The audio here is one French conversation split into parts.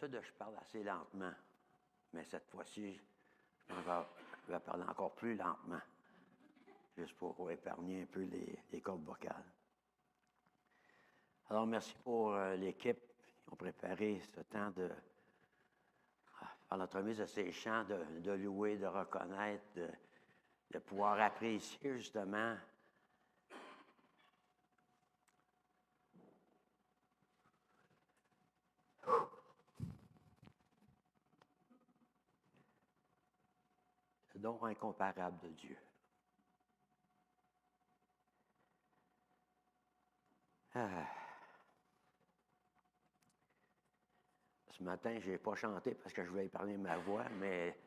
D'habitude, je parle assez lentement, mais cette fois-ci, je vais parler encore plus lentement, juste pour épargner un peu les cordes vocales. Alors, merci pour l'équipe qui ont préparé ce temps par l'entremise de ces chants, de louer, de reconnaître, de pouvoir apprécier justement le don incomparable de Dieu. Ce matin, je n'ai pas chanté parce que je voulais épargner ma voix, mais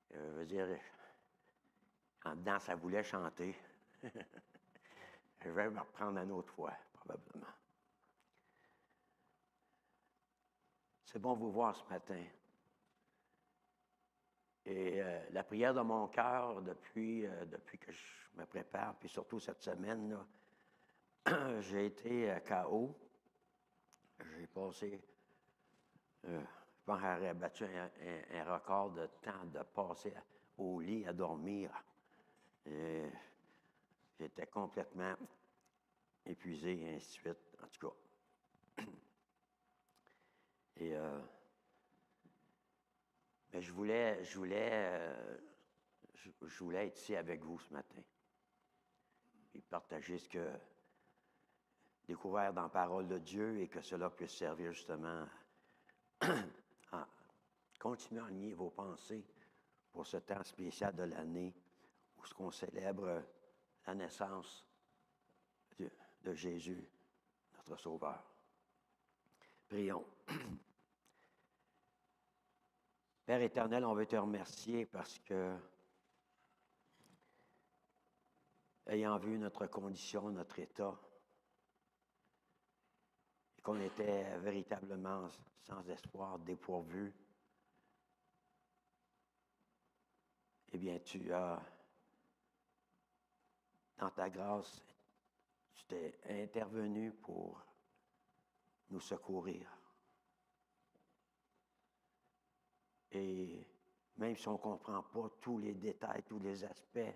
je veux dire, en dedans, ça voulait chanter. Je vais me reprendre une autre fois, probablement. C'est bon de vous voir ce matin. Et la prière de mon cœur, depuis que je me prépare, puis surtout cette semaine, là, j'ai été KO. J'ai passé, je pense, j'aurais battu un record de temps de passer au lit à dormir. Et j'étais complètement épuisé, et ainsi de suite, en tout cas. Et mais je voulais être ici avec vous ce matin et partager ce que découvert dans la parole de Dieu et que cela puisse servir justement à continuer à nier vos pensées pour ce temps spécial de l'année où ce qu'on célèbre la naissance de Jésus, notre Sauveur. Prions. Père éternel, on veut te remercier parce que, ayant vu notre condition, notre état, et qu'on était véritablement sans espoir, dépourvu, eh bien, tu as, dans ta grâce, tu t'es intervenu pour nous secourir. Et même si on ne comprend pas tous les détails, tous les aspects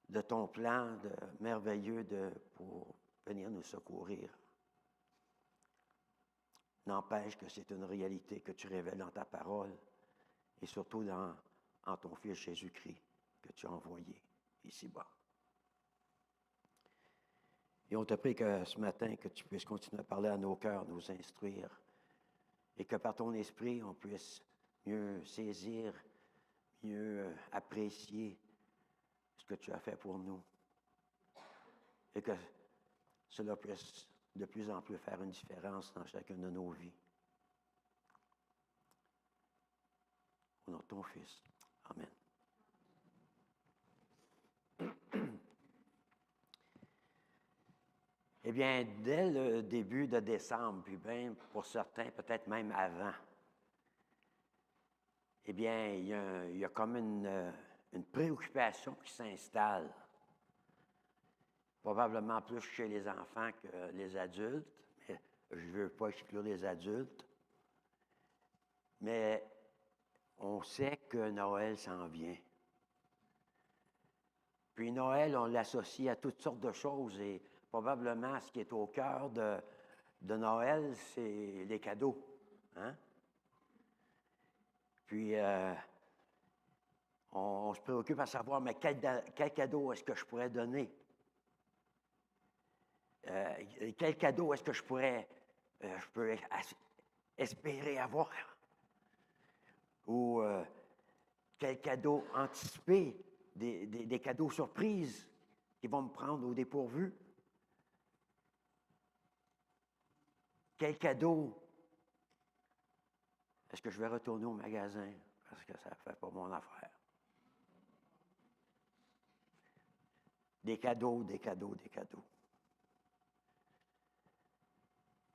de ton plan merveilleux pour venir nous secourir, n'empêche que c'est une réalité que tu révèles dans ta parole et surtout en ton Fils Jésus-Christ que tu as envoyé ici-bas. Et on te prie que ce matin, que tu puisses continuer à parler à nos cœurs, nous instruire, et que par ton esprit, on puisse mieux saisir, mieux apprécier ce que tu as fait pour nous. Et que cela puisse de plus en plus faire une différence dans chacune de nos vies. Au nom de ton Fils. Amen. Eh bien, dès le début de décembre, puis bien pour certains, peut-être même avant, eh bien, il y a comme une préoccupation qui s'installe. Probablement plus chez les enfants que les adultes, mais je ne veux pas exclure les adultes. Mais on sait que Noël s'en vient. Puis Noël, on l'associe à toutes sortes de choses et probablement ce qui est au cœur de Noël, c'est les cadeaux. Hein? Puis on se préoccupe à savoir, mais quel cadeau est-ce que je pourrais donner? Quel cadeau est-ce que je peux espérer avoir? Ou quel cadeau anticiper? Des cadeaux surprises qui vont me prendre au dépourvu. Quel cadeau est-ce que je vais retourner au magasin parce que ça ne fait pas mon affaire? Des cadeaux, des cadeaux, des cadeaux.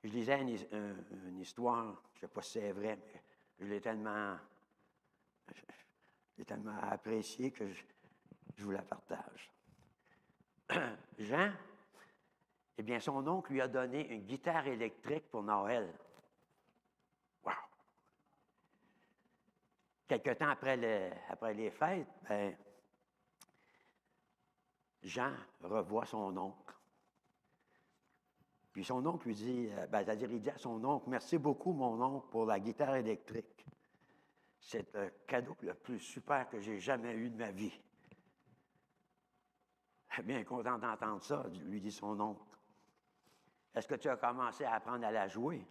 Je lisais une histoire, je ne sais pas si c'est vrai, mais je l'ai tellement appréciée que je vous la partage. Jean, Eh bien, son oncle lui a donné une guitare électrique pour Noël. Wow! Quelque temps après les fêtes, ben, Jean revoit son oncle. Puis son oncle lui dit, c'est-à-dire, il dit à son oncle, merci beaucoup, mon oncle, pour la guitare électrique. C'est le cadeau le plus super que j'ai jamais eu de ma vie. Bien content d'entendre ça, lui dit son oncle. Est-ce que tu as commencé à apprendre à la jouer?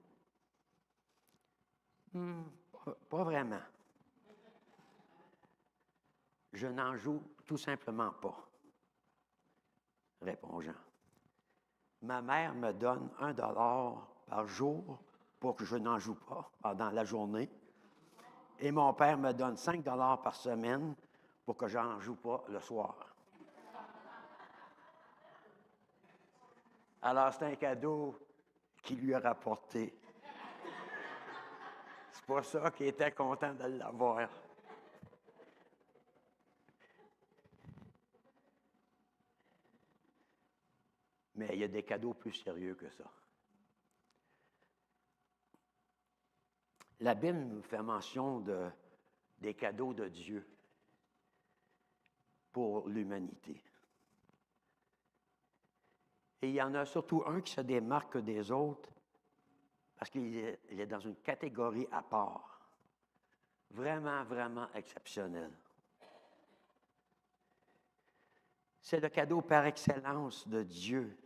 Pas vraiment. Je n'en joue tout simplement pas, répond Jean. Ma mère me donne $1 par jour pour que je n'en joue pas pendant la journée. Et mon père me donne $5 par semaine pour que je n'en joue pas le soir. Alors, c'est un cadeau qu'il lui a rapporté. C'est pour ça qu'il était content de l'avoir. Mais il y a des cadeaux plus sérieux que ça. La Bible nous fait mention des cadeaux de Dieu pour l'humanité. Et il y en a surtout un qui se démarque des autres parce qu'il est dans une catégorie à part. Vraiment, vraiment exceptionnel. C'est le cadeau par excellence de Dieu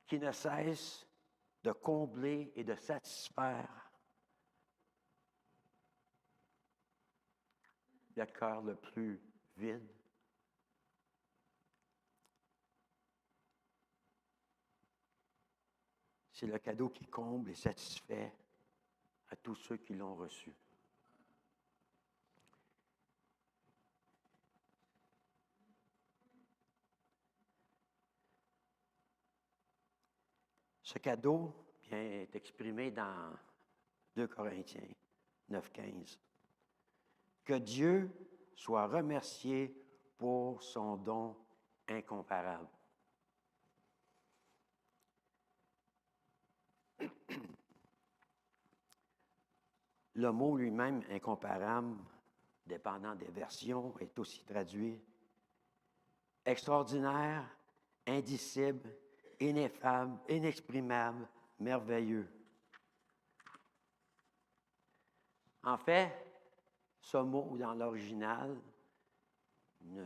qui ne cesse de combler et de satisfaire le cœur le plus vide. C'est le cadeau qui comble et satisfait à tous ceux qui l'ont reçu. Ce cadeau bien, est exprimé dans 2 Corinthiens 9,15. Que Dieu soit remercié pour son don incomparable. Le mot lui-même, incomparable, dépendant des versions, est aussi traduit extraordinaire, indicible, ineffable, inexprimable, merveilleux. En fait, ce mot dans l'original,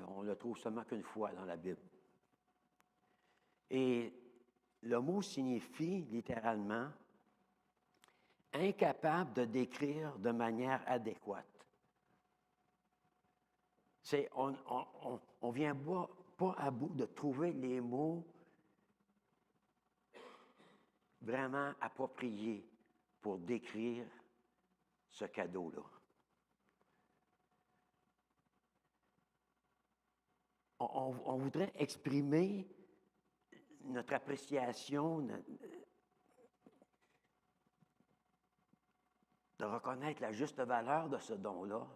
on le trouve seulement qu'une fois dans la Bible. Et le mot signifie littéralement incapable de décrire de manière adéquate. On vient pas à bout de trouver les mots vraiment appropriés pour décrire ce cadeau-là. On voudrait exprimer notre appréciation, de reconnaître la juste valeur de ce don-là,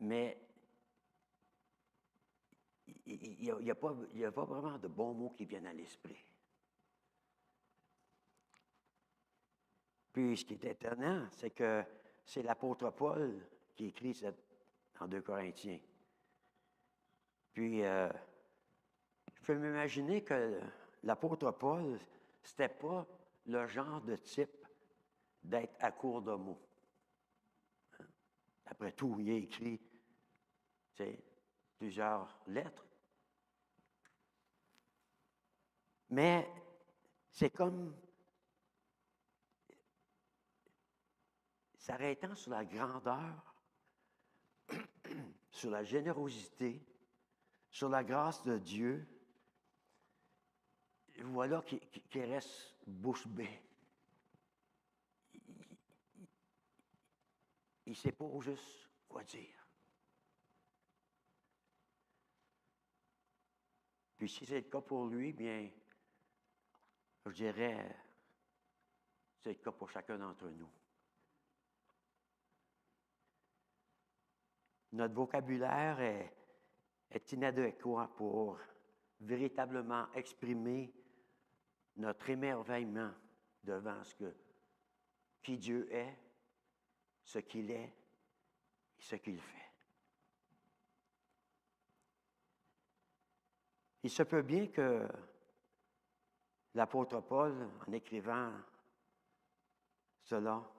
mais il n'y a pas vraiment de bons mots qui viennent à l'esprit. Puis, ce qui est étonnant, c'est que c'est l'apôtre Paul qui écrit en 2 Corinthiens. Puis, je peux m'imaginer que l'apôtre Paul, c'était pas le genre de type d'être à court de mots. Après tout, il a écrit plusieurs lettres. Mais c'est comme s'arrêtant sur la grandeur, sur la générosité, sur la grâce de Dieu, voilà qui reste bouche bée. Il ne sait pas juste quoi dire. Puis si c'est le cas pour lui, bien, je dirais, c'est le cas pour chacun d'entre nous. Notre vocabulaire est inadéquat pour véritablement exprimer notre émerveillement devant qui Dieu est, ce qu'il est et ce qu'il fait. Il se peut bien que l'apôtre Paul, en écrivant cela,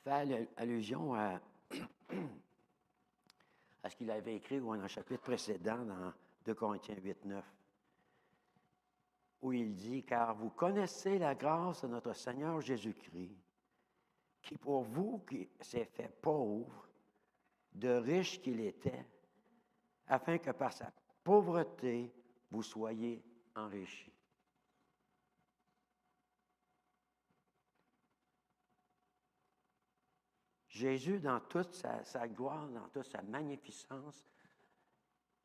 fait allusion à ce qu'il avait écrit dans un chapitre précédent, dans 2 Corinthiens 8, 9, où il dit, « Car vous connaissez la grâce de notre Seigneur Jésus-Christ, qui pour vous qui s'est fait pauvre, de riche qu'il était, afin que par sa pauvreté, vous soyez enrichis. » Jésus, dans toute sa gloire, dans toute sa magnificence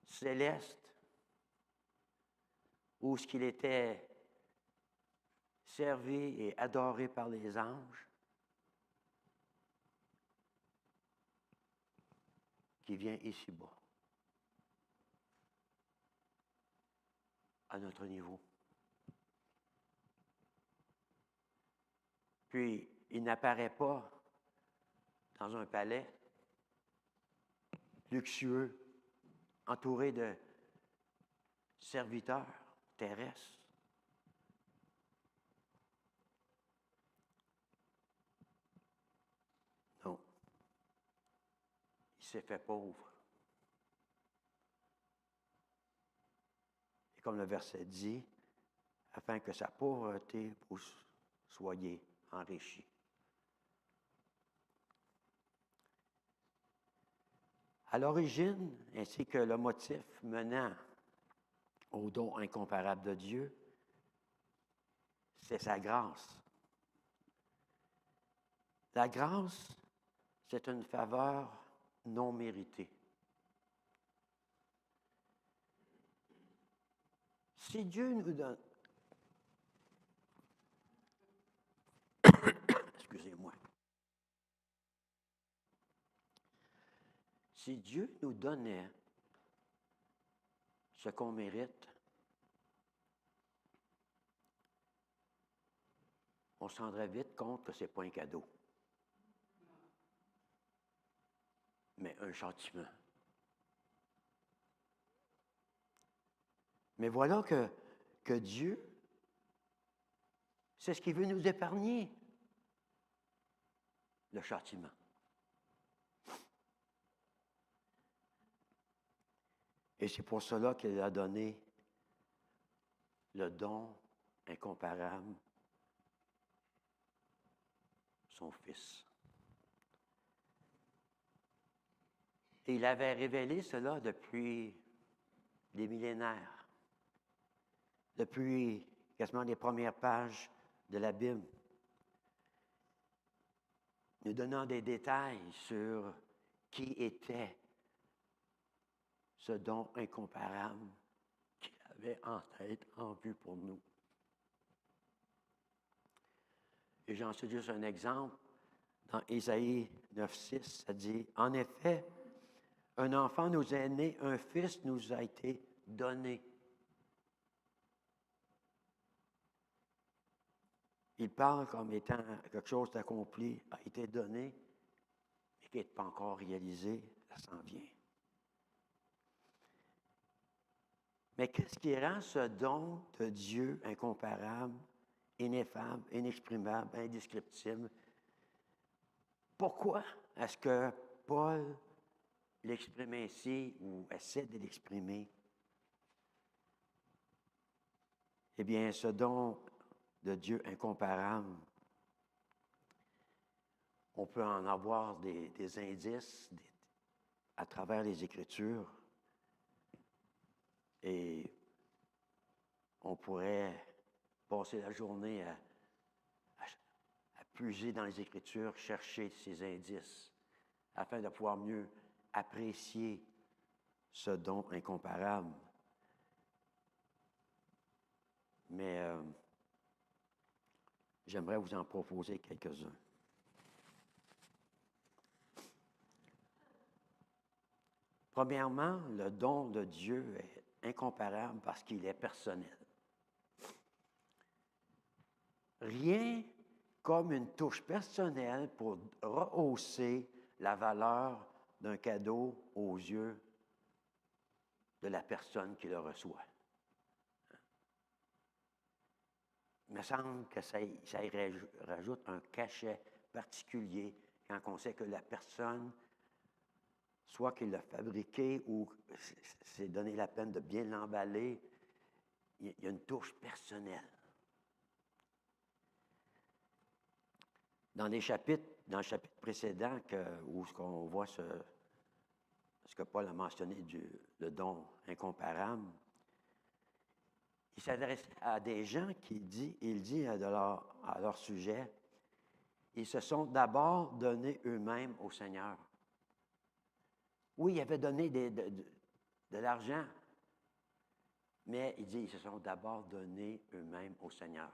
céleste, où ce qu'il était servi et adoré par les anges, qui vient ici-bas, à notre niveau. Puis, il n'apparaît pas dans un palais luxueux, entouré de serviteurs terrestres. Non. Il s'est fait pauvre. Et comme le verset dit, afin que sa pauvreté vous soyez enrichis. À l'origine, ainsi que le motif menant au don incomparable de Dieu, c'est sa grâce. La grâce, c'est une faveur non méritée. Si Dieu nous donne... Excusez-moi. Si Dieu nous donnait ce qu'on mérite, on se rendrait vite compte que ce n'est pas un cadeau, mais un châtiment. Mais voilà que Dieu, c'est ce qu'il veut nous épargner, le châtiment. Et c'est pour cela qu'il a donné le don incomparable, son Fils. Et il avait révélé cela depuis des millénaires, depuis quasiment les premières pages de la Bible, nous donnant des détails sur qui était ce don incomparable qu'il avait en tête, en vue pour nous. Et j'en suis juste un exemple. Dans Ésaïe 9,6, ça dit, « En effet, un enfant nous est né, un fils nous a été donné. » Il parle comme étant quelque chose d'accompli, a été donné, mais qui n'est pas encore réalisé, ça s'en vient. Mais qu'est-ce qui rend ce don de Dieu incomparable, ineffable, inexprimable, indescriptible? Pourquoi est-ce que Paul l'exprime ainsi ou essaie de l'exprimer? Eh bien, ce don de Dieu incomparable, on peut en avoir des indices à travers les Écritures. Et on pourrait passer la journée à puiser dans les Écritures, chercher ces indices, afin de pouvoir mieux apprécier ce don incomparable. Mais j'aimerais vous en proposer quelques-uns. Premièrement, le don de Dieu est incomparable parce qu'il est personnel. Rien comme une touche personnelle pour rehausser la valeur d'un cadeau aux yeux de la personne qui le reçoit. Il me semble que ça rajoute un cachet particulier quand on sait que la personne, soit qu'il l'a fabriqué ou s'est donné la peine de bien l'emballer, il y a une touche personnelle. Dans le chapitre précédent, où on voit ce que Paul a mentionné le don incomparable, il s'adresse à des gens il dit à leur sujet, ils se sont d'abord donnés eux-mêmes au Seigneur. Oui, ils avaient donné de l'argent, mais il dit, ils se sont d'abord donnés eux-mêmes au Seigneur.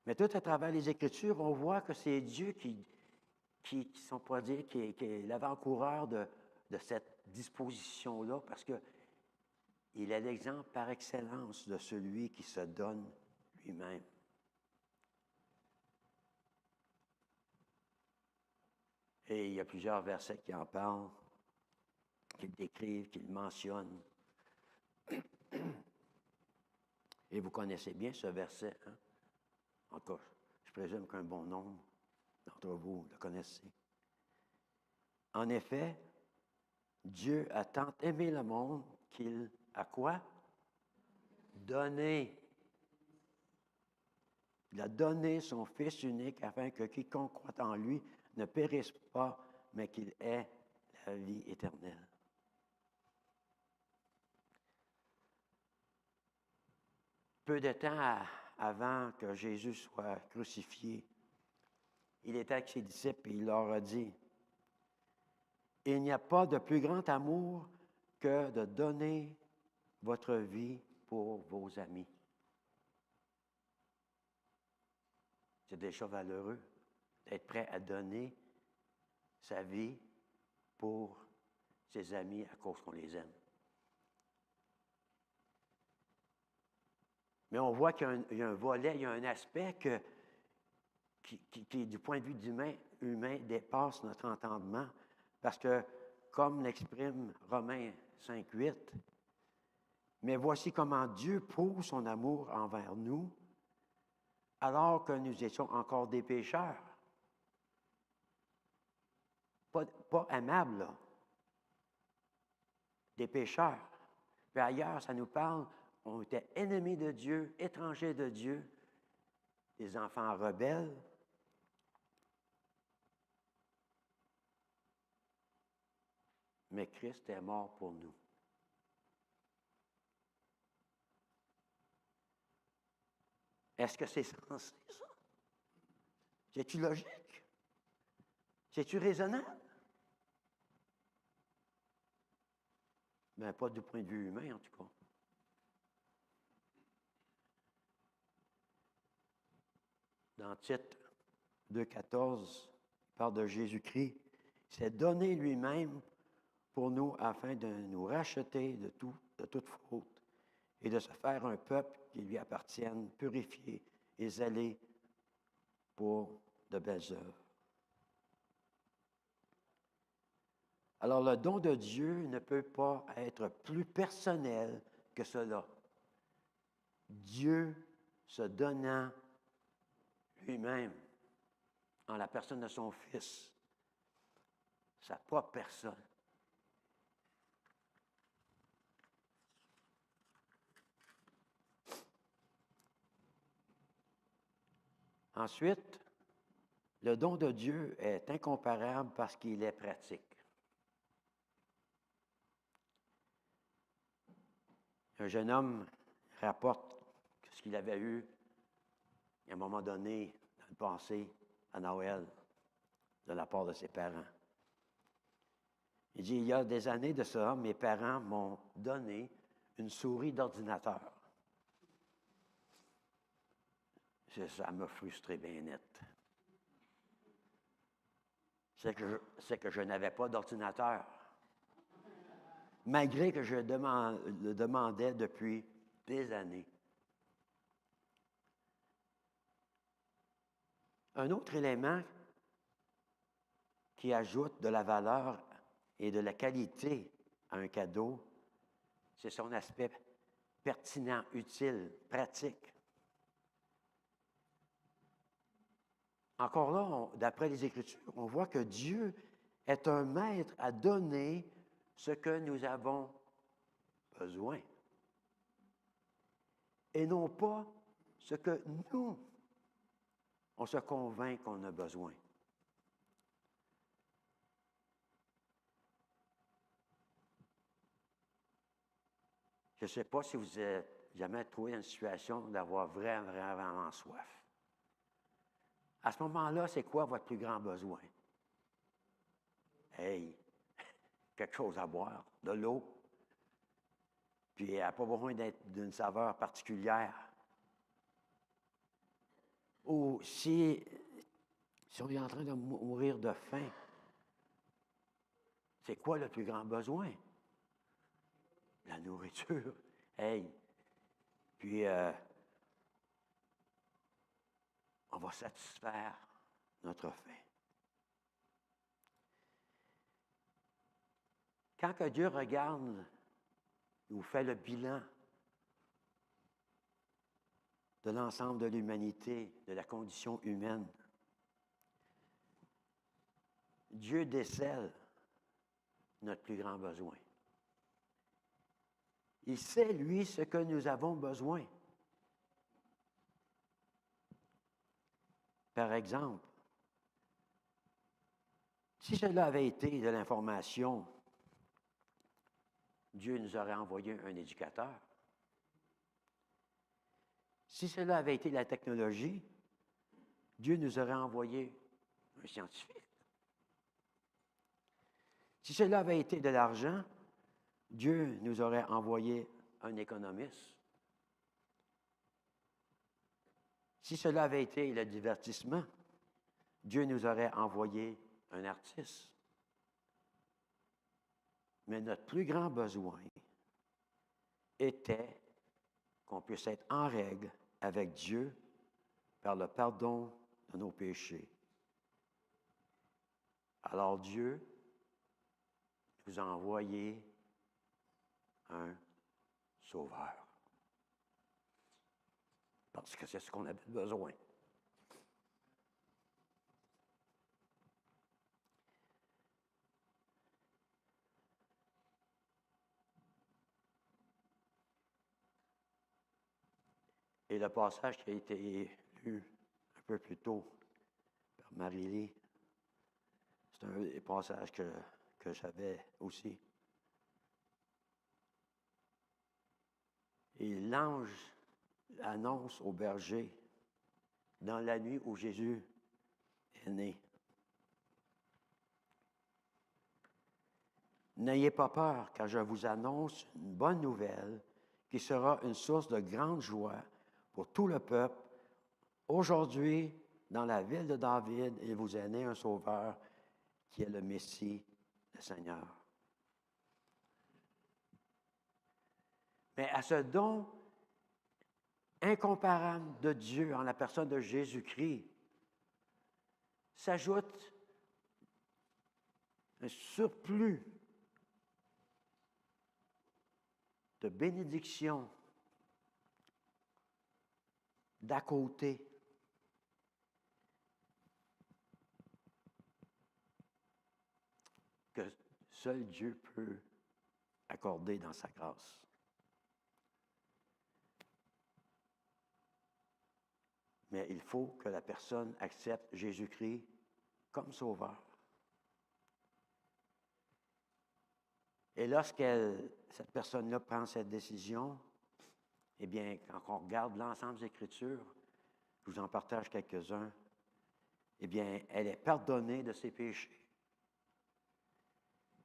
Mais tout à travers les Écritures, on voit que c'est Dieu qui sont pour dire, qui est l'avant-coureur de cette disposition-là, parce que il est l'exemple par excellence de celui qui se donne lui-même. Et il y a plusieurs versets qui en parlent, qui le décrivent, qui le mentionnent. Et vous connaissez bien ce verset, hein? En tout cas, je présume qu'un bon nombre d'entre vous le connaissez. En effet, Dieu a tant aimé le monde qu'il a quoi? Donné. Il a donné son Fils unique afin que quiconque croit en lui ne périsse pas, mais qu'il ait la vie éternelle. Peu de temps avant que Jésus soit crucifié, il était avec ses disciples et il leur a dit, « Il n'y a pas de plus grand amour que de donner votre vie pour vos amis. » C'est déjà valeureux d'être prêt à donner sa vie pour ses amis à cause qu'on les aime. Mais on voit qu'il y a un volet, il y a un aspect qui du point de vue humain, dépasse notre entendement. Parce que, comme l'exprime Romains 5,8, « Mais voici comment Dieu prouve son amour envers nous, alors que nous étions encore des pécheurs. » Pas aimables, là. Des pécheurs. Puis ailleurs, ça nous parle, on était ennemis de Dieu, étrangers de Dieu, des enfants rebelles. Mais Christ est mort pour nous. Est-ce que c'est sensé, ça? C'est-tu logique? C'est-tu raisonnable? Bien, pas du point de vue humain, en tout cas. Dans Tite 2,14, il parle de Jésus-Christ. Il s'est donné lui-même pour nous afin de nous racheter de toute faute et de se faire un peuple qui lui appartienne, purifié et zélé pour de belles œuvres. Alors, le don de Dieu ne peut pas être plus personnel que cela. Dieu se donnant lui-même en la personne de son Fils, sa propre personne. Ensuite, le don de Dieu est incomparable parce qu'il est pratique. Un jeune homme rapporte ce qu'il avait eu à un moment donné dans le passé à Noël de la part de ses parents. Il dit, il y a des années de ça, mes parents m'ont donné une souris d'ordinateur. Ça m'a frustré bien net. C'est que je n'avais pas d'ordinateur. malgré que je le demandais depuis des années. Un autre élément qui ajoute de la valeur et de la qualité à un cadeau, c'est son aspect pertinent, utile, pratique. Encore là, d'après les Écritures, on voit que Dieu est un maître à donner ce que nous avons besoin et non pas ce que nous, on se convainc qu'on a besoin. Je ne sais pas si vous avez jamais trouvé une situation d'avoir vraiment, vraiment soif. À ce moment-là, c'est quoi votre plus grand besoin? Hey, quelque chose à boire, de l'eau. Puis elle n'a pas besoin d'être d'une saveur particulière. Ou si on est en train de mourir de faim, c'est quoi le plus grand besoin? La nourriture. Hey! Puis, on va satisfaire notre faim. Quand que Dieu regarde ou fait le bilan de l'ensemble de l'humanité, de la condition humaine, Dieu décèle notre plus grand besoin. Il sait, lui, ce que nous avons besoin. Par exemple, si cela avait été de l'information, Dieu nous aurait envoyé un éducateur. Si cela avait été la technologie, Dieu nous aurait envoyé un scientifique. Si cela avait été de l'argent, Dieu nous aurait envoyé un économiste. Si cela avait été le divertissement, Dieu nous aurait envoyé un artiste. Mais notre plus grand besoin était qu'on puisse être en règle avec Dieu par le pardon de nos péchés. Alors Dieu nous a envoyé un sauveur. Parce que c'est ce qu'on avait besoin. Et le passage qui a été lu un peu plus tôt par Marie-Lie, c'est un des passages que j'avais aussi. Et l'ange annonce au berger dans la nuit où Jésus est né. N'ayez pas peur, car je vous annonce une bonne nouvelle qui sera une source de grande joie pour tout le peuple. Aujourd'hui, dans la ville de David, il vous est né un sauveur qui est le Messie, le Seigneur. Mais à ce don incomparable de Dieu en la personne de Jésus-Christ s'ajoute un surplus de bénédiction d'à côté. Que seul Dieu peut accorder dans sa grâce. Mais il faut que la personne accepte Jésus-Christ comme sauveur. Et lorsque cette personne-là prend cette décision, eh bien, quand on regarde l'ensemble des Écritures, je vous en partage quelques-uns, eh bien, elle est pardonnée de ses péchés.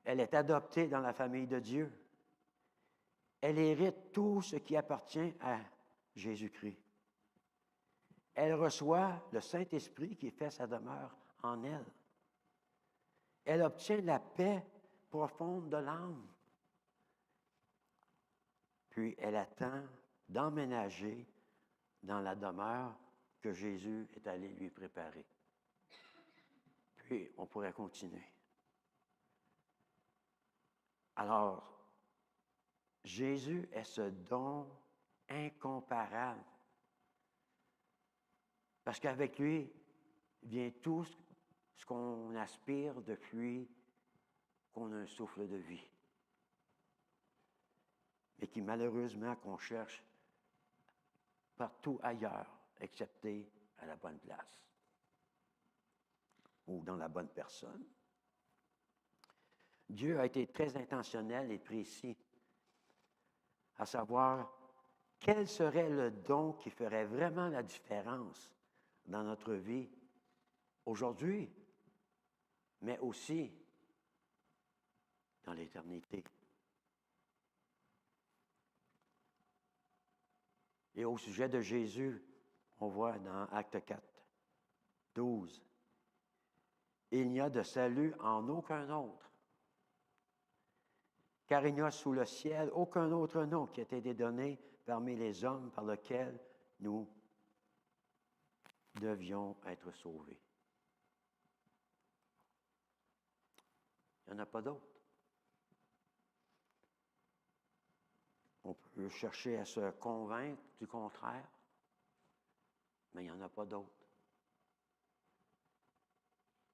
Elle est adoptée dans la famille de Dieu. Elle hérite tout ce qui appartient à Jésus-Christ. Elle reçoit le Saint-Esprit qui fait sa demeure en elle. Elle obtient la paix profonde de l'âme. puis elle attend d'emménager dans la demeure que Jésus est allé lui préparer. Puis, on pourrait continuer. Alors, Jésus est ce don incomparable. Parce qu'avec lui vient tout ce qu'on aspire depuis qu'on a un souffle de vie. Mais qui, malheureusement, qu'on cherche partout ailleurs, excepté à la bonne place ou dans la bonne personne. Dieu a été très intentionnel et précis, à savoir quel serait le don qui ferait vraiment la différence dans notre vie aujourd'hui, mais aussi dans l'éternité. Et au sujet de Jésus, on voit dans Acte 4, 12, « Il n'y a de salut en aucun autre, car il n'y a sous le ciel aucun autre nom qui ait été donné parmi les hommes par lequel nous devions être sauvés. » Il n'y en a pas d'autre. On peut chercher à se convaincre du contraire, mais il n'y en a pas d'autre.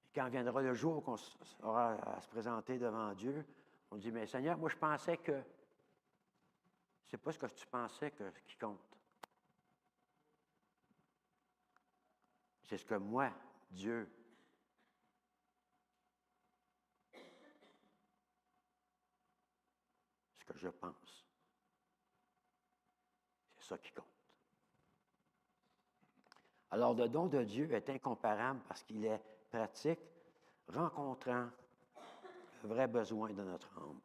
Et quand viendra le jour qu'on aura à se présenter devant Dieu, on dit, mais Seigneur, moi je pensais que, c'est pas ce que tu pensais qui compte. C'est ce que moi, Dieu, ce que je pense. C'est ça qui compte. Alors, le don de Dieu est incomparable parce qu'il est pratique, rencontrant le vrai besoin de notre âme.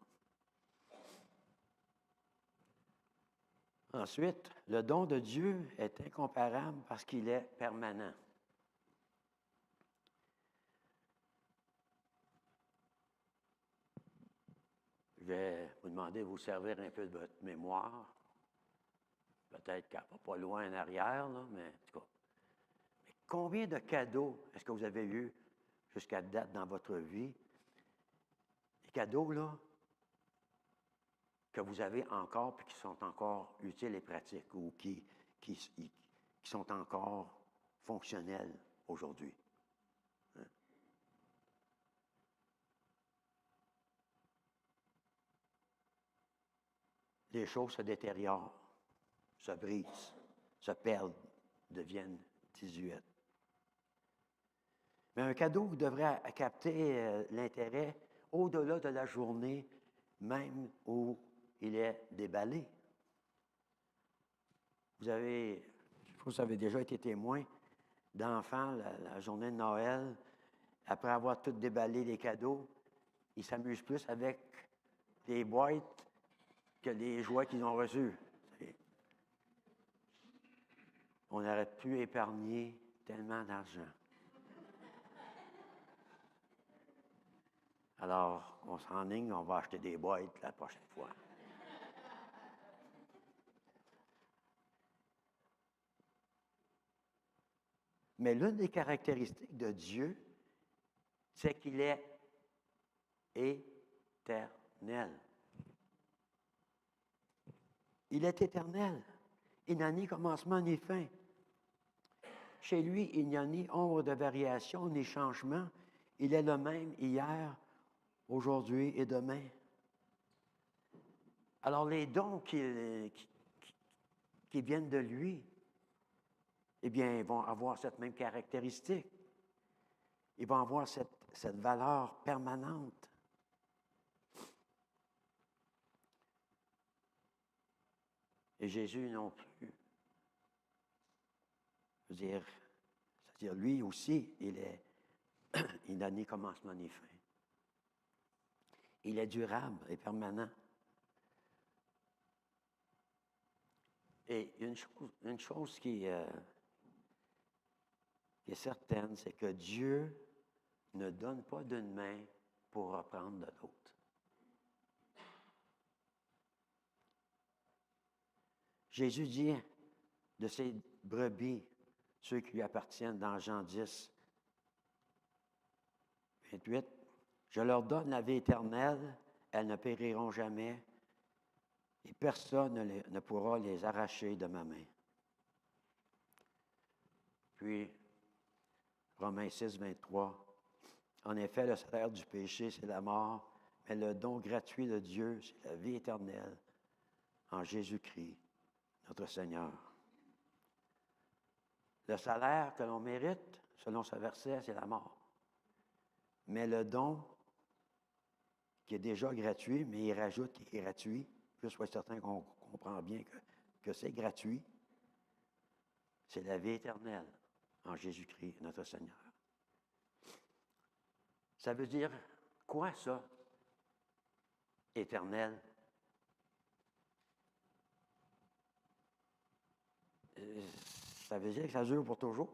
Ensuite, le don de Dieu est incomparable parce qu'il est permanent. Je vais vous demander de vous servir un peu de votre mémoire. Peut-être qu'elle ne va pas loin en arrière, là, mais en tout cas. Mais combien de cadeaux est-ce que vous avez eu jusqu'à date dans votre vie? Des cadeaux, là, que vous avez encore et qui sont encore utiles et pratiques ou qui sont encore fonctionnels aujourd'hui. Hein? Les choses se détériorent, se brisent, se perdent, deviennent désuètes. Mais un cadeau devrait capter l'intérêt au-delà de la journée, même où il est déballé. Je pense que vous avez déjà été témoin d'enfants, la journée de Noël, après avoir tout déballé les cadeaux, ils s'amusent plus avec les boîtes que les jouets qu'ils ont reçus. On aurait pu épargner tellement d'argent. Alors, on s'enligne, on va acheter des boîtes la prochaine fois. Mais l'une des caractéristiques de Dieu, c'est qu'il est éternel. Il est éternel. Il n'a ni commencement ni fin. Chez lui, il n'y a ni ombre de variation, ni changement. Il est le même hier, aujourd'hui et demain. Alors, les dons qui viennent de lui, eh bien, ils vont avoir cette même caractéristique. Ils vont avoir cette valeur permanente. Et Jésus non plus. C'est-à-dire, lui aussi, il n'a ni commencement ni fin. Il est durable et permanent. Et une chose qui est certaine, c'est que Dieu ne donne pas d'une main pour reprendre de l'autre. Jésus dit de ses brebis, ceux qui lui appartiennent dans Jean 10, 28, « Je leur donne la vie éternelle, elles ne périront jamais, et personne ne pourra les arracher de ma main. » Puis, Romains 6, 23, « En effet, le salaire du péché, c'est la mort, mais le don gratuit de Dieu, c'est la vie éternelle en Jésus-Christ, notre Seigneur. » Le salaire que l'on mérite, selon ce verset, c'est la mort. Mais le don, qui est déjà gratuit, mais il rajoute qu'il est gratuit, juste pour être certain qu'on comprend bien que c'est gratuit, c'est la vie éternelle en Jésus-Christ, notre Seigneur. Ça veut dire quoi, ça? Éternel. Ça veut dire que ça dure pour toujours.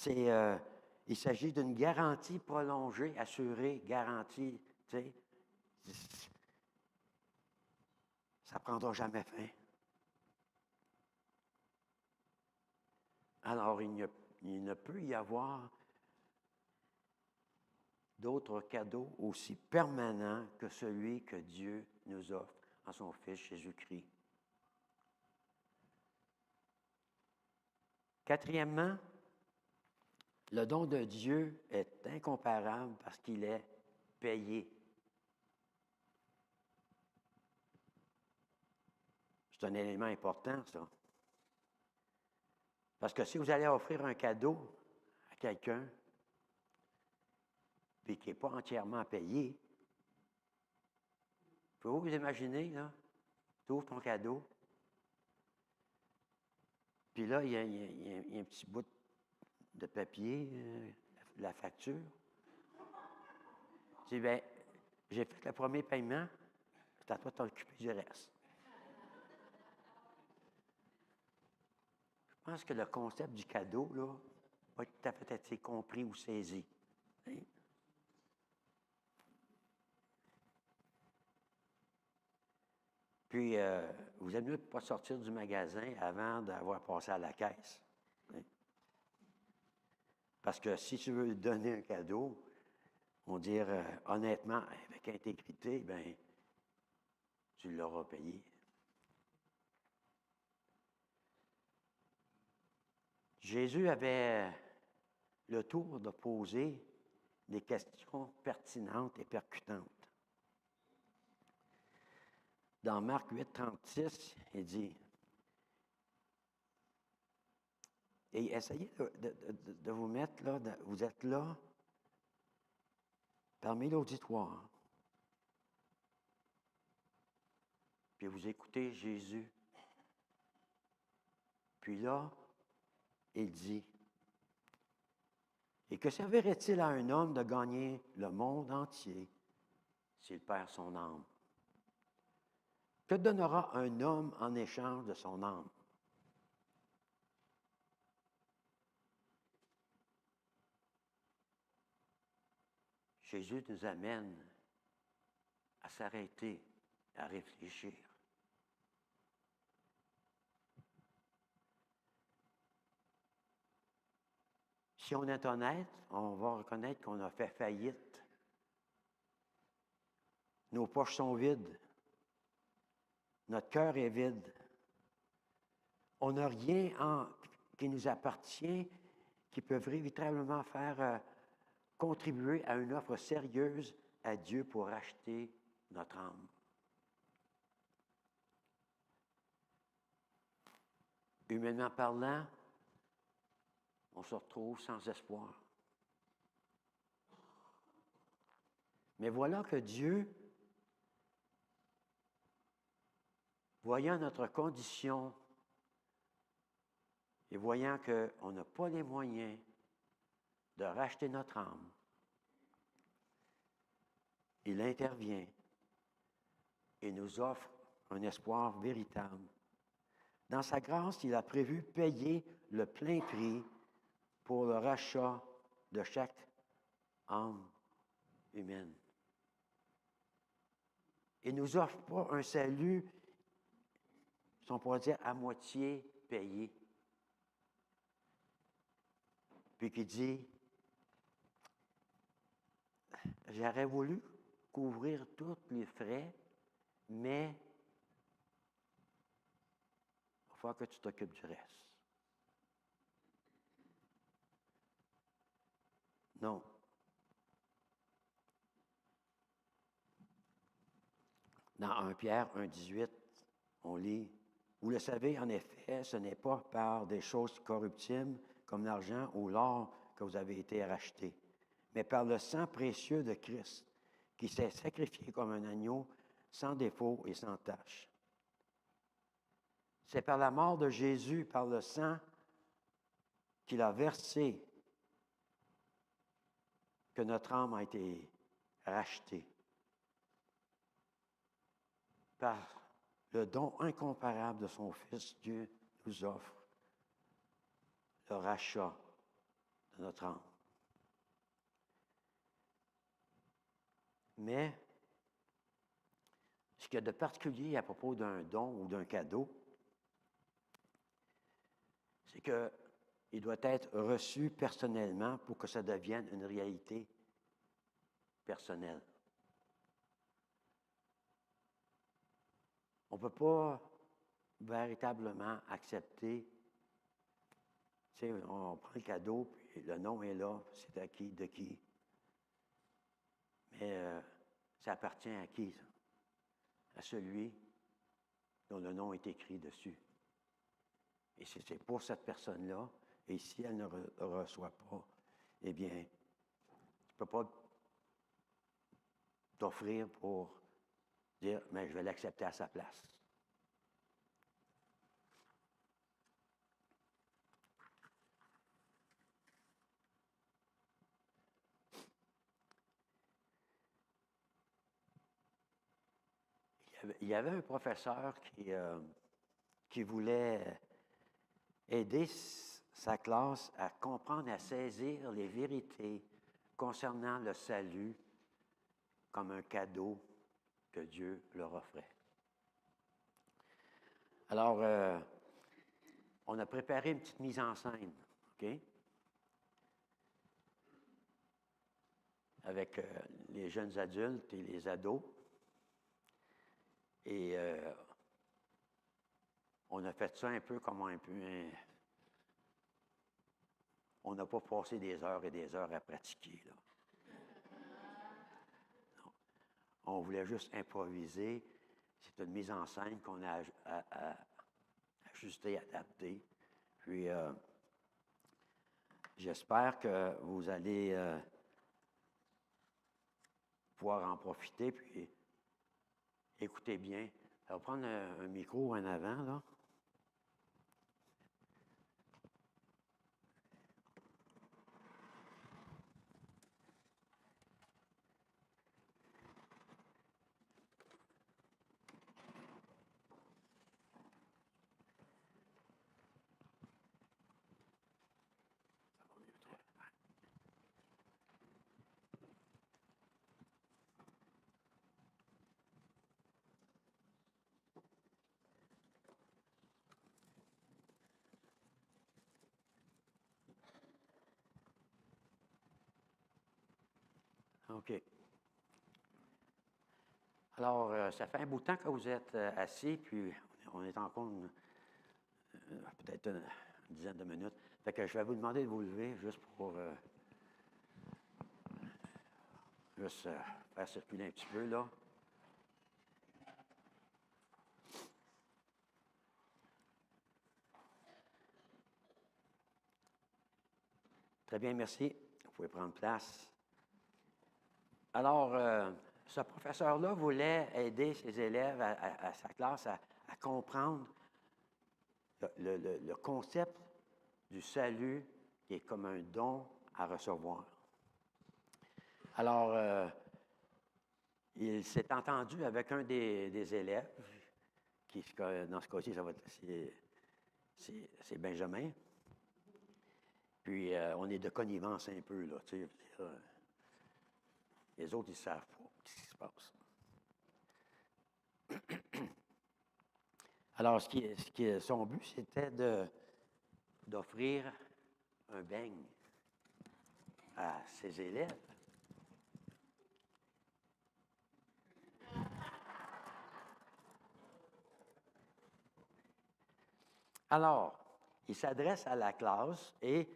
Il s'agit d'une garantie prolongée, assurée, garantie, tu sais. Ça ne prendra jamais fin. Alors, il ne peut y avoir d'autres cadeaux aussi permanents que celui que Dieu nous offre en son Fils Jésus-Christ. Quatrièmement, le don de Dieu est incomparable parce qu'il est payé. C'est un élément important, ça. Parce que si vous allez offrir un cadeau à quelqu'un, puis qui n'est pas entièrement payé, pouvez-vous vous imaginer, là, tu ouvres ton cadeau, puis là, il y a un petit bout de papier, la facture. Tu dis, bien, j'ai fait le premier paiement, c'est à toi de t'occuper du reste. Je pense que le concept du cadeau, là, va tout à fait être compris ou saisi. Hein? Puis, vous êtes mieux de ne pas sortir du magasin avant d'avoir passé à la caisse. Hein? Parce que si tu veux donner un cadeau, on va dire honnêtement, avec intégrité, bien, tu l'auras payé. Jésus avait le tour de poser des questions pertinentes et percutantes. Dans Marc 8, 36, il dit, et essayez de vous mettre là, vous êtes là, parmi l'auditoire, puis vous écoutez Jésus. Puis là, il dit, « Et que servirait-il à un homme de gagner le monde entier s'il perd son âme? Que donnera un homme en échange de son âme? » Jésus nous amène à s'arrêter, à réfléchir. Si on est honnête, on va reconnaître qu'on a fait faillite. Nos poches sont vides. Notre cœur est vide. On n'a rien qui nous appartient qui peut véritablement faire contribuer à une offre sérieuse à Dieu pour racheter notre âme. Humainement parlant, on se retrouve sans espoir. Mais voilà que Dieu, voyant notre condition et voyant qu'on n'a pas les moyens de racheter notre âme, il intervient et nous offre un espoir véritable. Dans sa grâce, il a prévu payer le plein prix pour le rachat de chaque âme humaine. Il ne nous offre pas un salut, si on pourrait dire, à moitié payé. Puis qui dit, j'aurais voulu couvrir tous les frais, mais il va falloir que tu t'occupes du reste. Non. Dans 1 Pierre 1,18, on lit, « Vous le savez, en effet, ce n'est pas par des choses corruptibles comme l'argent ou l'or que vous avez été rachetés, mais par le sang précieux de Christ, qui s'est sacrifié comme un agneau sans défaut et sans tache. C'est par la mort de Jésus, par le sang qu'il a versé, que notre âme a été rachetée. Par le don incomparable de son Fils, Dieu nous offre le rachat de notre âme. Mais ce qu'il y a de particulier à propos d'un don ou d'un cadeau, c'est qu'il doit être reçu personnellement pour que ça devienne une réalité personnelle. On ne peut pas véritablement accepter, tu sais, on prend le cadeau, puis le nom est là, c'est à qui, de qui. Mais ça appartient à qui, ça? À celui dont le nom est écrit dessus. Et si c'est pour cette personne-là, et si elle ne le reçoit pas, eh bien, tu ne peux pas t'offrir pour dire, mais je vais l'accepter à sa place. Il y avait un professeur qui voulait aider sa classe à comprendre, à saisir les vérités concernant le salut comme un cadeau que Dieu leur offrait. Alors, on a préparé une petite mise en scène, OK? Avec les jeunes adultes et les ados. Et on a fait ça un peu comme on n'a pas passé des heures et des heures à pratiquer, là. Non. On voulait juste improviser. C'est une mise en scène qu'on a ajustée, adaptée. Puis, j'espère que vous allez pouvoir en profiter, puis écoutez bien. On va prendre un micro en avant, là. OK. Alors, ça fait un bout de temps que vous êtes assis, puis on est encore peut-être une dizaine de minutes. Fait que je vais vous demander de vous lever juste pour faire circuler un petit peu, là. Très bien, merci. Vous pouvez prendre place. Alors, ce professeur-là voulait aider ses élèves à sa classe à comprendre le concept du salut qui est comme un don à recevoir. Alors, il s'est entendu avec un des élèves, qui, dans ce cas-ci, c'est Benjamin. Puis, on est de connivence un peu, là, tu sais. Les autres, ils ne savent pas ce qui se passe. Alors, son but, c'était d'offrir un beigne à ses élèves. Alors, il s'adresse à la classe et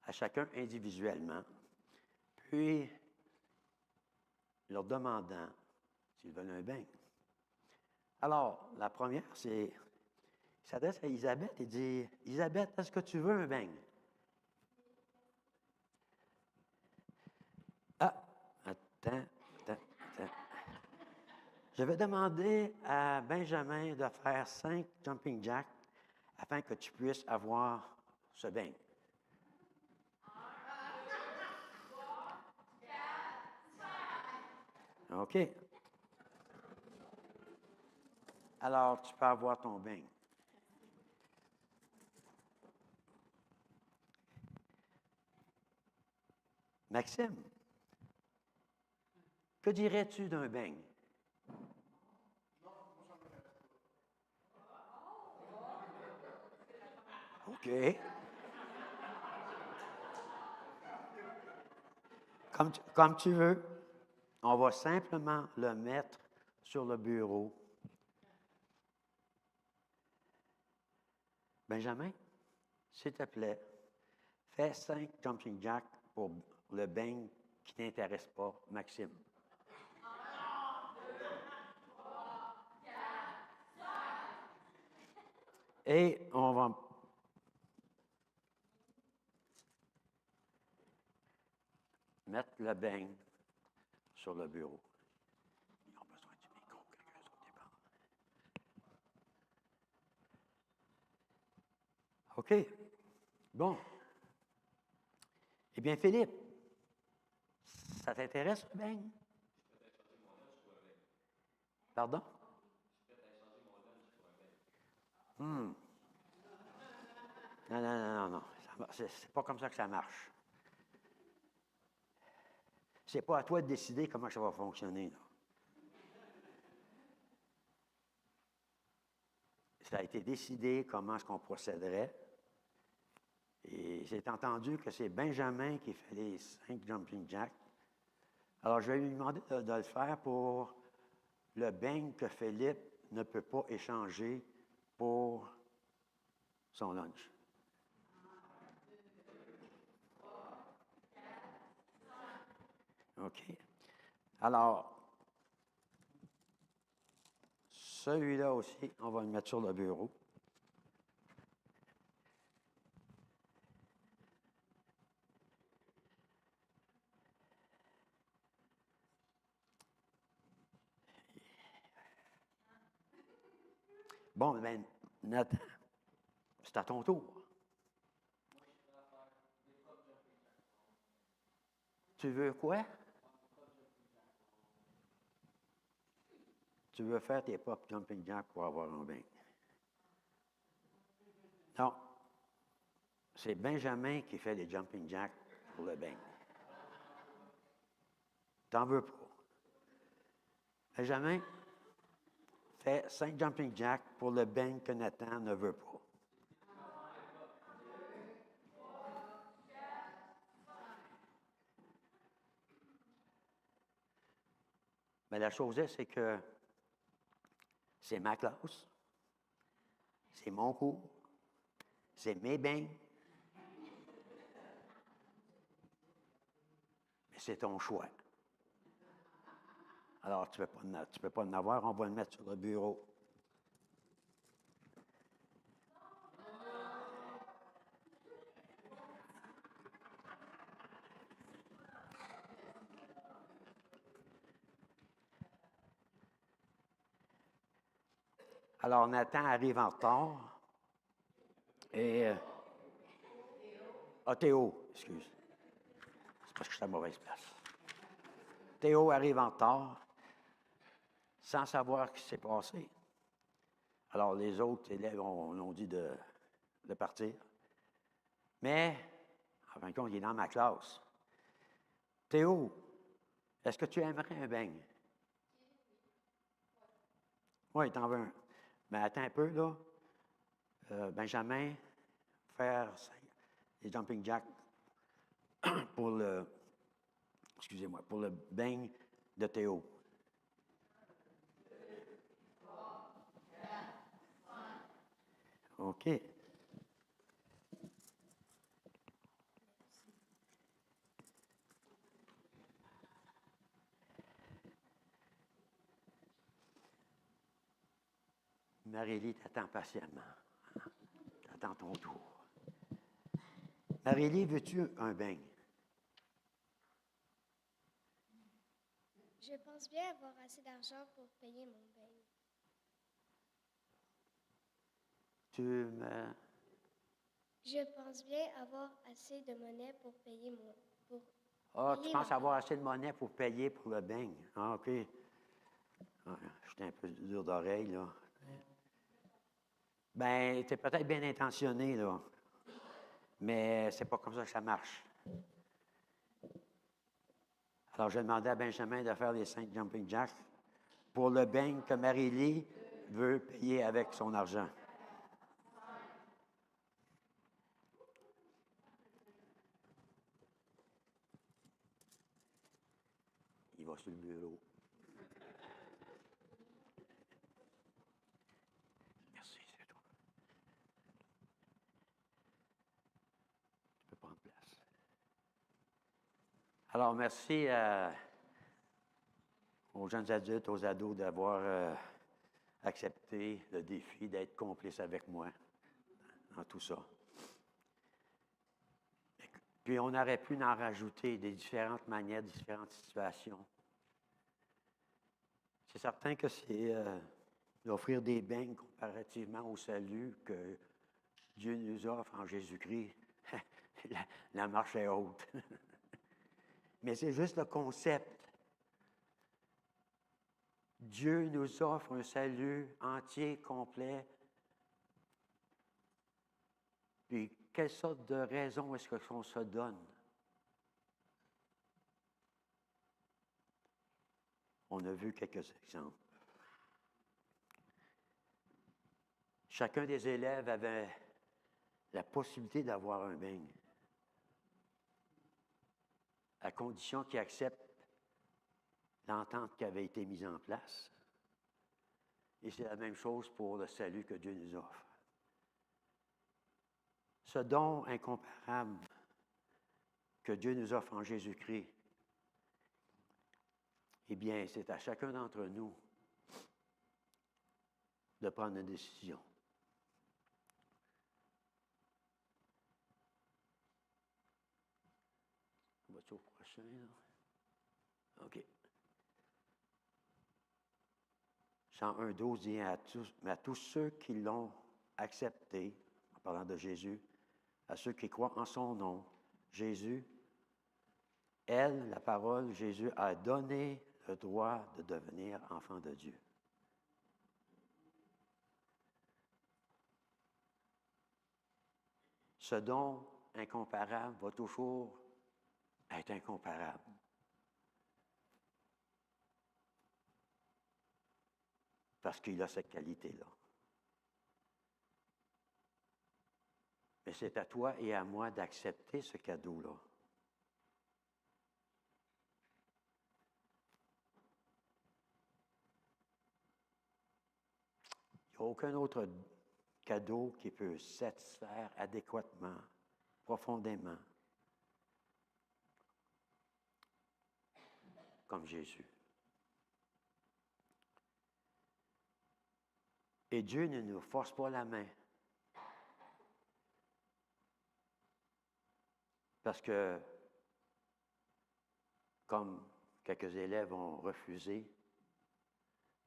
à chacun individuellement, puis leur demandant s'ils veulent un beigne. Alors, la première, il s'adresse à Elisabeth et dit, « Elisabeth, est-ce que tu veux un beigne? » Ah, attends. Je vais demander à Benjamin de faire 5 jumping jacks afin que tu puisses avoir ce beigne. OK. Alors, tu peux avoir ton beigne. Maxime, que dirais-tu d'un beigne? OK. Comme tu veux, on va simplement le mettre sur le bureau. Benjamin, s'il te plaît, fais 5 jumping jacks pour le beigne qui ne t'intéresse pas, Maxime. Et on va mettre le beigne sur le bureau. Ils ont besoin du micro, quelqu'un d'autre dépend. OK. Bon. Eh bien, Philippe, ça t'intéresse le beigne? Pardon? Non. C'est pas comme ça que ça marche. C'est pas à toi de décider comment ça va fonctionner. Là. Ça a été décidé comment est-ce qu'on procéderait. Et c'est entendu que c'est Benjamin qui fait les 5 jumping jacks. Alors, je vais lui demander de le faire pour le beigne que Philippe ne peut pas échanger pour son lunch. OK. Alors, celui-là aussi, on va le mettre sur le bureau. Bon, ben, Nathan, c'est à ton tour. Tu veux quoi? Tu veux faire tes propres jumping jacks pour avoir un beigne. Non. C'est Benjamin qui fait les jumping jacks pour le beigne. T'en veux pas. Benjamin, fais 5 jumping jacks pour le beigne que Nathan ne veut pas. Mais la chose est, c'est que c'est ma classe, c'est mon cours, c'est mes beignes. Mais c'est ton choix. Alors, tu ne peux pas en avoir, on va le mettre sur le bureau. Alors, Nathan arrive en retard. Et. Théo, excuse. C'est parce que je suis à la mauvaise place. Théo arrive en retard, sans savoir ce qui s'est passé. Alors, les autres élèves ont dit de partir. Mais, en fin de compte, il est dans ma classe. Théo, est-ce que tu aimerais un beigne? Oui, t'en veux un. Mais attends un peu, là. Benjamin, faire les jumping jacks pour le, excusez-moi, pour le beigne de Théo. OK. Marie-Lie t'attend patiemment. Attends ton tour. Marie-Lie, veux-tu un beigne? Je pense bien avoir assez d'argent pour payer mon beigne. Je pense bien avoir assez de monnaie pour payer mon... Tu penses avoir assez de monnaie pour payer pour le beigne? Ah, OK. Ah, j'étais un peu dur d'oreille, là. Ben, t'es peut-être bien intentionné, là. Mais c'est pas comme ça que ça marche. Alors, je demandais à Benjamin de faire les 5 jumping jacks pour le beigne que Marie-Lie veut payer avec son argent. Il va sur le bureau. Merci, c'est tout. Tu peux prendre place. Alors, merci aux jeunes adultes, aux ados d'avoir accepté le défi d'être complices avec moi dans tout ça. Puis on aurait pu en rajouter des différentes manières, différentes situations. C'est certain que c'est d'offrir des beignes comparativement au salut que Dieu nous offre en Jésus-Christ. la marche est haute. Mais c'est juste le concept. Dieu nous offre un salut entier, complet. Puis, quelle sorte de raison est-ce qu'on se donne? On a vu quelques exemples. Chacun des élèves avait la possibilité d'avoir un beigne, à condition qu'ils acceptent l'entente qui avait été mise en place. Et c'est la même chose pour le salut que Dieu nous offre. Ce don incomparable que Dieu nous offre en Jésus-Christ, eh bien, c'est à chacun d'entre nous de prendre une décision. On va-tu au prochain, là? OK. 101:12 dit à tous ceux qui l'ont accepté, en parlant de Jésus, à ceux qui croient en son nom, Jésus, elle, la parole, Jésus a donné le droit de devenir enfant de Dieu. Ce don incomparable va toujours être incomparable. Parce qu'il a cette qualité-là. Mais c'est à toi et à moi d'accepter ce cadeau-là. Il n'y a aucun autre cadeau qui peut satisfaire adéquatement, profondément, comme Jésus. Et Dieu ne nous force pas la main. Parce que, comme quelques élèves ont refusé,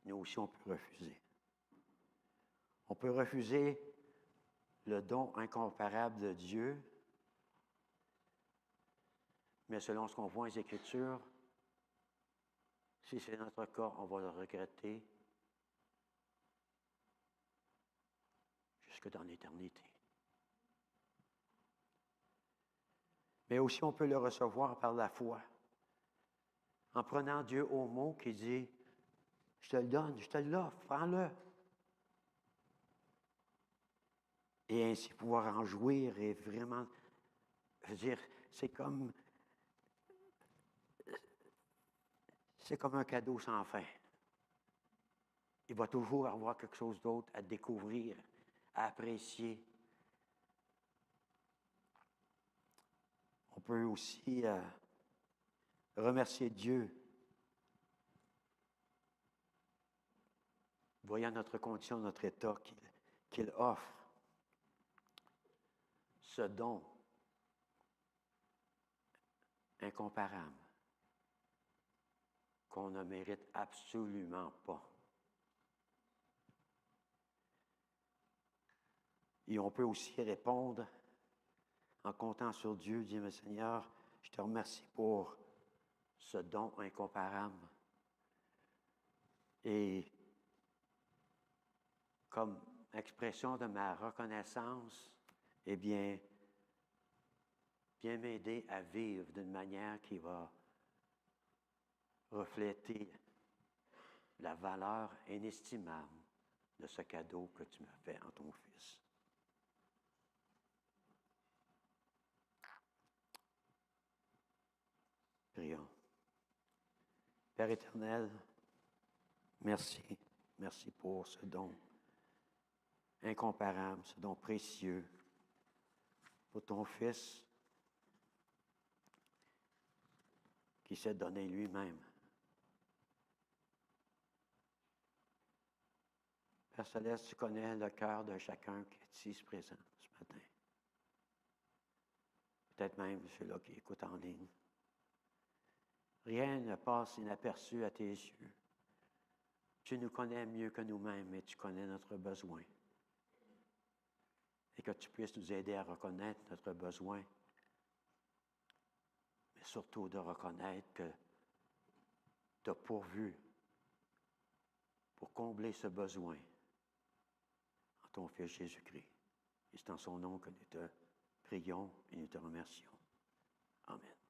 nous aussi on peut refuser. On peut refuser le don incomparable de Dieu, mais selon ce qu'on voit dans les Écritures, si c'est notre cas, on va le regretter jusque dans l'éternité. Mais aussi, on peut le recevoir par la foi, en prenant Dieu au mot qui dit « Je te le donne, je te l'offre, prends-le. » et ainsi pouvoir en jouir et vraiment, je veux dire, c'est comme un cadeau sans fin. Il va toujours avoir quelque chose d'autre à découvrir, à apprécier. On peut aussi remercier Dieu, voyant notre condition, notre état, qu'il offre ce don incomparable qu'on ne mérite absolument pas. Et on peut aussi répondre en comptant sur Dieu, dire, mais Seigneur, je te remercie pour ce don incomparable. Et comme expression de ma reconnaissance, eh bien m'aider à vivre d'une manière qui va refléter la valeur inestimable de ce cadeau que tu m'as fait en ton Fils. Prions. Père éternel, merci. Merci pour ce don incomparable, ce don précieux, pour ton Fils qui s'est donné lui-même. Père Céleste, tu connais le cœur de chacun qui est ici présent ce matin. Peut-être même ceux-là qui écoutent en ligne. Rien ne passe inaperçu à tes yeux. Tu nous connais mieux que nous-mêmes et tu connais notre besoin. Et que tu puisses nous aider à reconnaître notre besoin, mais surtout de reconnaître que tu as pourvu pour combler ce besoin en ton Fils Jésus-Christ. Et c'est en son nom que nous te prions et nous te remercions. Amen.